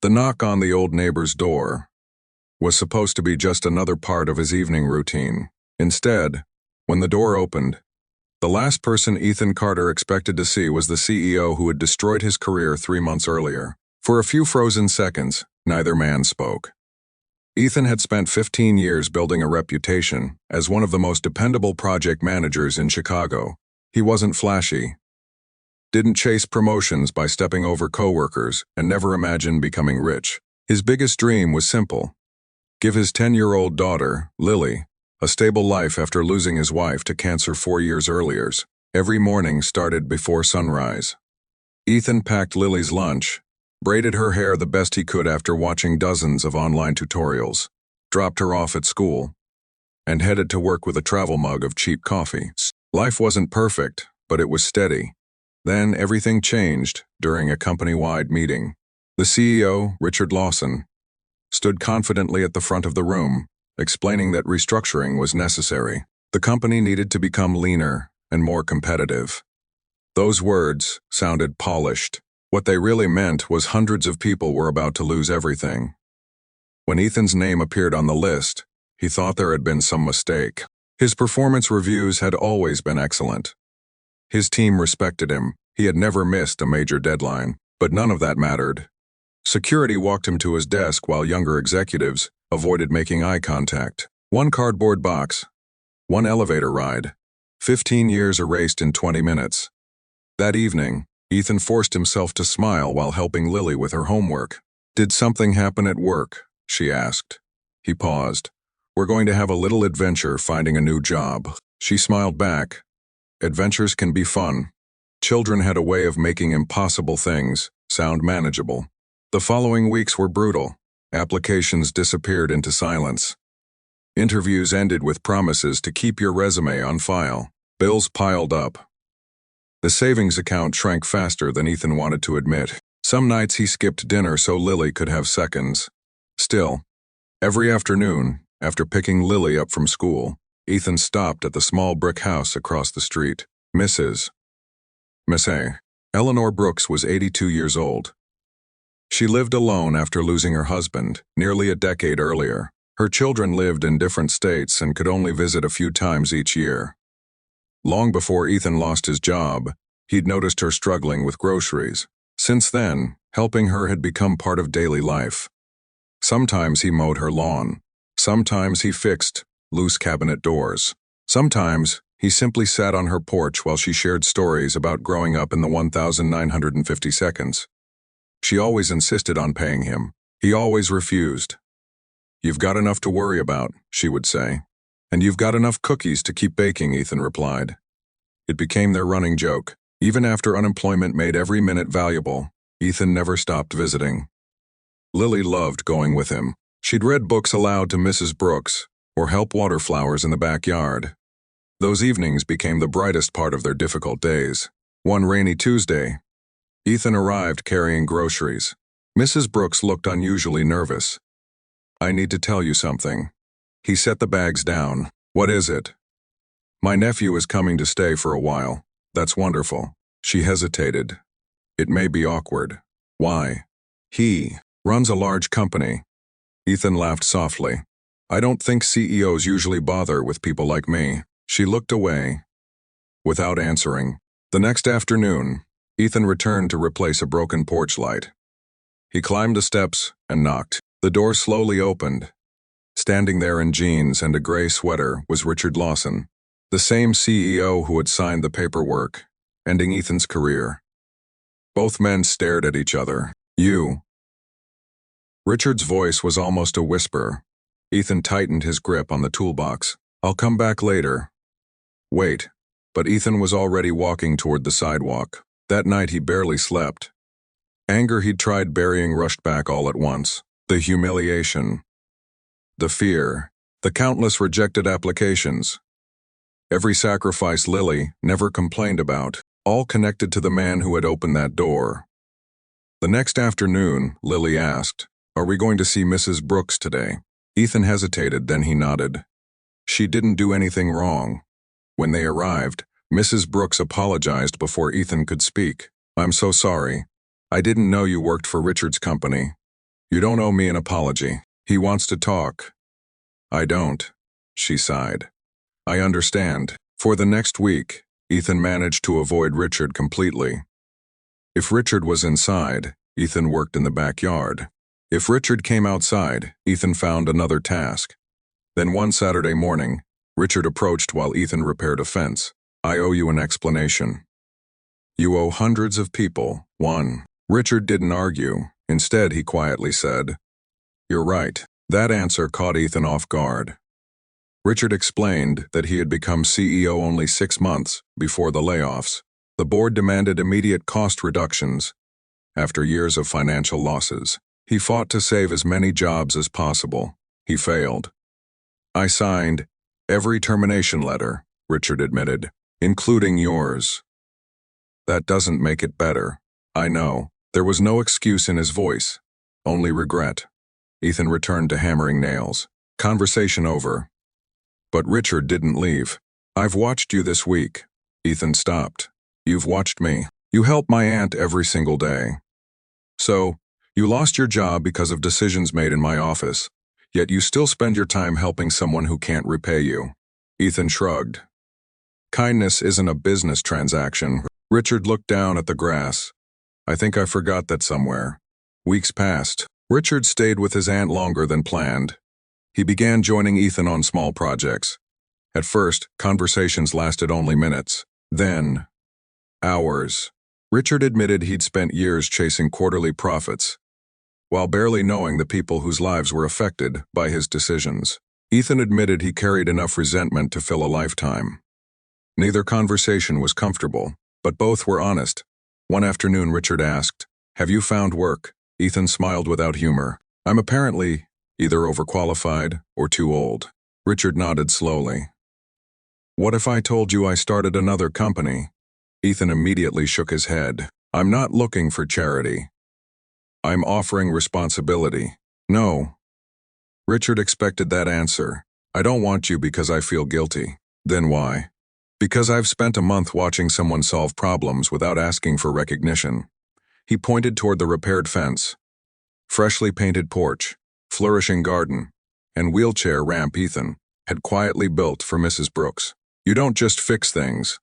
The knock on the old neighbor's door was supposed to be just another part of his evening routine. Instead, when the door opened, the last person Ethan Carter expected to see was the CEO who had destroyed his career 3 months earlier. For a few frozen seconds, neither man spoke. Ethan had spent 15 years building a reputation as one of the most dependable project managers in Chicago. He wasn't flashy, didn't chase promotions by stepping over coworkers, and never imagined becoming rich. His biggest dream was simple: give his 10-year-old daughter, Lily, a stable life after losing his wife to cancer 4 years earlier. Every morning started before sunrise. Ethan packed Lily's lunch, braided her hair the best he could after watching dozens of online tutorials, dropped her off at school, and headed to work with a travel mug of cheap coffee. Life wasn't perfect, but it was steady. Then everything changed during a company-wide meeting. The CEO, Richard Lawson, stood confidently at the front of the room, explaining that restructuring was necessary. The company needed to become leaner and more competitive. Those words sounded polished. What they really meant was hundreds of people were about to lose everything. When Ethan's name appeared on the list, he thought there had been some mistake. His performance reviews had always been excellent. His team respected him. He had never missed a major deadline, but none of that mattered. Security walked him to his desk while younger executives avoided making eye contact. One cardboard box, one elevator ride, 15 years erased in 20 minutes. That evening, Ethan forced himself to smile while helping Lily with her homework. "Did something happen at work?" she asked. He paused. "We're going to have a little adventure finding a new job." She smiled back. Adventures can be fun. Children had a way of making impossible things sound manageable. The following weeks were brutal. Applications disappeared into silence. Interviews ended with promises to keep your resume on file. Bills piled up. The savings account shrank faster than Ethan wanted to admit. Some nights he skipped dinner so Lily could have seconds. Still, every afternoon, after picking Lily up from school, Ethan stopped at the small brick house across the street. Miss A. Eleanor Brooks was 82 years old. She lived alone after losing her husband nearly a decade earlier. Her children lived in different states and could only visit a few times each year. Long before Ethan lost his job, he'd noticed her struggling with groceries. Since then, helping her had become part of daily life. Sometimes he mowed her lawn. Sometimes he fixed loose cabinet doors. Sometimes he simply sat on her porch while she shared stories about growing up in the 1950 seconds. She always insisted on paying him. He always refused. "You've got enough to worry about," she would say. "And you've got enough cookies to keep baking," Ethan replied. It became their running joke. Even after unemployment made every minute valuable, Ethan never stopped visiting. Lily loved going with him. She'd read books aloud to Mrs. Brooks, or help water flowers in the backyard. Those evenings became the brightest part of their difficult days. One rainy Tuesday, Ethan arrived carrying groceries. Mrs. Brooks looked unusually nervous. "I need to tell you something." He set the bags down. "What is it?" "My nephew is coming to stay for a while." "That's wonderful." She hesitated. "It may be awkward." "Why?" "He runs a large company." Ethan laughed softly. "I don't think CEOs usually bother with people like me." She looked away, without answering. The next afternoon, Ethan returned to replace a broken porch light. He climbed the steps and knocked. The door slowly opened. Standing there in jeans and a gray sweater was Richard Lawson, the same CEO who had signed the paperwork, ending Ethan's career. Both men stared at each other. "You." Richard's voice was almost a whisper. Ethan tightened his grip on the toolbox. "I'll come back later." "Wait." But Ethan was already walking toward the sidewalk. That night he barely slept. Anger he'd tried burying rushed back all at once. The humiliation. The fear. The countless rejected applications. Every sacrifice Lily never complained about, all connected to the man who had opened that door. The next afternoon, Lily asked, "Are we going to see Mrs. Brooks today?" Ethan hesitated, then he nodded. She didn't do anything wrong. When they arrived, Mrs. Brooks apologized before Ethan could speak. "I'm so sorry. I didn't know you worked for Richard's company." You don't owe me an apology. He wants to talk. I don't, she sighed. I understand. For the next week, Ethan managed to avoid Richard completely. If Richard was inside, Ethan worked in the backyard. If Richard came outside, Ethan found another task. Then one Saturday morning, Richard approached while Ethan repaired a fence. I owe you an explanation. You owe hundreds of people one. Richard didn't argue. Instead, he quietly said, You're right. That answer caught Ethan off guard. Richard explained that he had become CEO only 6 months before the layoffs. The board demanded immediate cost reductions. After years of financial losses, he fought to save as many jobs as possible. He failed. I signed every termination letter, Richard admitted, including yours. That doesn't make it better. I know. There was no excuse in his voice, only regret. Ethan returned to hammering nails. Conversation over. But Richard didn't leave. I've watched you this week. Ethan stopped. You've watched me. You help my aunt every single day. So, you lost your job because of decisions made in my office, yet you still spend your time helping someone who can't repay you. Ethan shrugged. Kindness isn't a business transaction. Richard looked down at the grass. I think I forgot that somewhere. Weeks passed. Richard stayed with his aunt longer than planned. He began joining Ethan on small projects. At first, conversations lasted only minutes. Then, hours. Richard admitted he'd spent years chasing quarterly profits, while barely knowing the people whose lives were affected by his decisions. Ethan admitted he carried enough resentment to fill a lifetime. Neither conversation was comfortable, but both were honest. One afternoon, Richard asked, Have you found work? Ethan smiled without humor. I'm apparently either overqualified or too old. Richard nodded slowly. What if I told you I started another company? Ethan immediately shook his head. I'm not looking for charity. I'm offering responsibility. No. Richard expected that answer. I don't want you because I feel guilty. Then why? Because I've spent a month watching someone solve problems without asking for recognition. He pointed toward the repaired fence, freshly painted porch, flourishing garden, and wheelchair ramp Ethan had quietly built for Mrs. Brooks. You don't just fix things.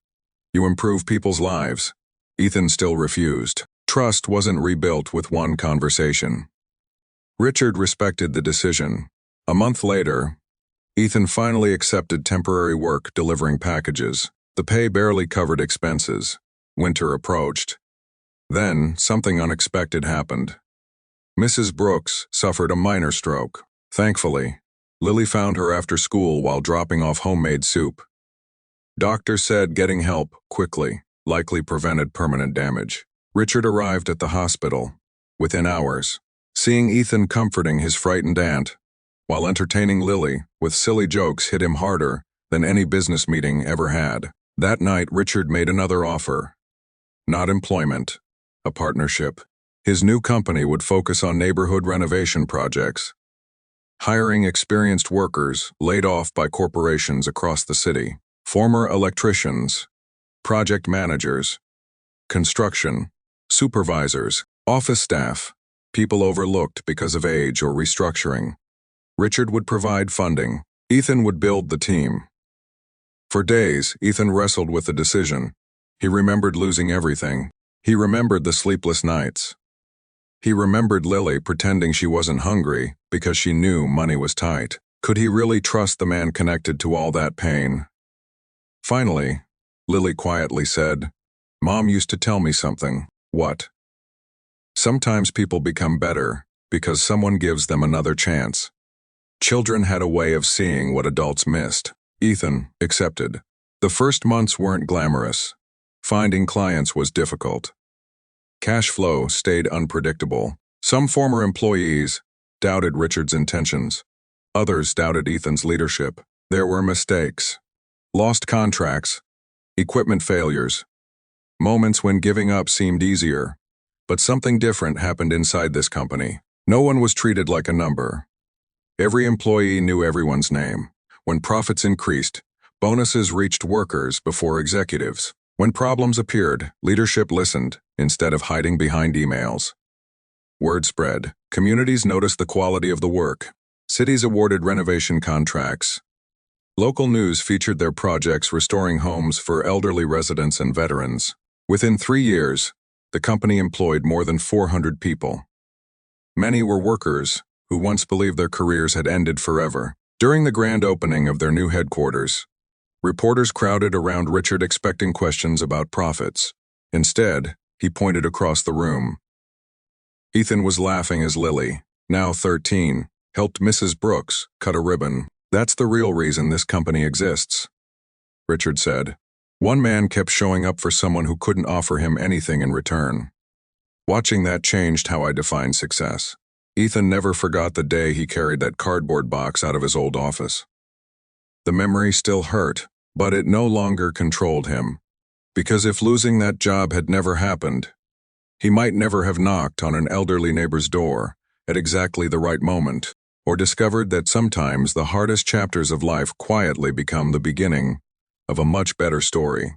You improve people's lives. Ethan still refused. Trust wasn't rebuilt with one conversation. Richard respected the decision. A month later, Ethan finally accepted temporary work delivering packages. The pay barely covered expenses. Winter approached. Then, something unexpected happened. Mrs. Brooks suffered a minor stroke. Thankfully, Lily found her after school while dropping off homemade soup. Doctors said getting help quickly likely prevented permanent damage. Richard arrived at the hospital within hours, seeing Ethan comforting his frightened aunt while entertaining Lily with silly jokes hit him harder than any business meeting ever had. That night, Richard made another offer. Not employment, a partnership. His new company would focus on neighborhood renovation projects, hiring experienced workers laid off by corporations across the city, former electricians, project managers, construction, supervisors, office staff, people overlooked because of age or restructuring. Richard would provide funding. Ethan would build the team. For days, Ethan wrestled with the decision. He remembered losing everything. He remembered the sleepless nights. He remembered Lily pretending she wasn't hungry because she knew money was tight. Could he really trust the man connected to all that pain? Finally, Lily quietly said, Mom used to tell me something. What? Sometimes people become better because someone gives them another chance. Children had a way of seeing what adults missed. Ethan accepted. The first months weren't glamorous. Finding clients was difficult. Cash flow stayed unpredictable. Some former employees doubted Richard's intentions. Others doubted Ethan's leadership. There were mistakes, lost contracts, equipment failures, moments when giving up seemed easier. But something different happened inside this company. No one was treated like a number. Every employee knew everyone's name. When profits increased, bonuses reached workers before executives. When problems appeared, leadership listened instead of hiding behind emails. Word spread. Communities noticed the quality of the work. Cities awarded renovation contracts. Local news featured their projects restoring homes for elderly residents and veterans. Within 3 years, the company employed more than 400 people. Many were workers who once believed their careers had ended forever. During the grand opening of their new headquarters, reporters crowded around Richard expecting questions about profits. Instead, he pointed across the room. Ethan was laughing as Lily, now 13, helped Mrs. Brooks cut a ribbon. "That's the real reason this company exists," Richard said. One man kept showing up for someone who couldn't offer him anything in return. Watching that changed how I defined success. Ethan never forgot the day he carried that cardboard box out of his old office. The memory still hurt, but it no longer controlled him. Because if losing that job had never happened, he might never have knocked on an elderly neighbor's door at exactly the right moment, or discovered that sometimes the hardest chapters of life quietly become the beginning of a much better story.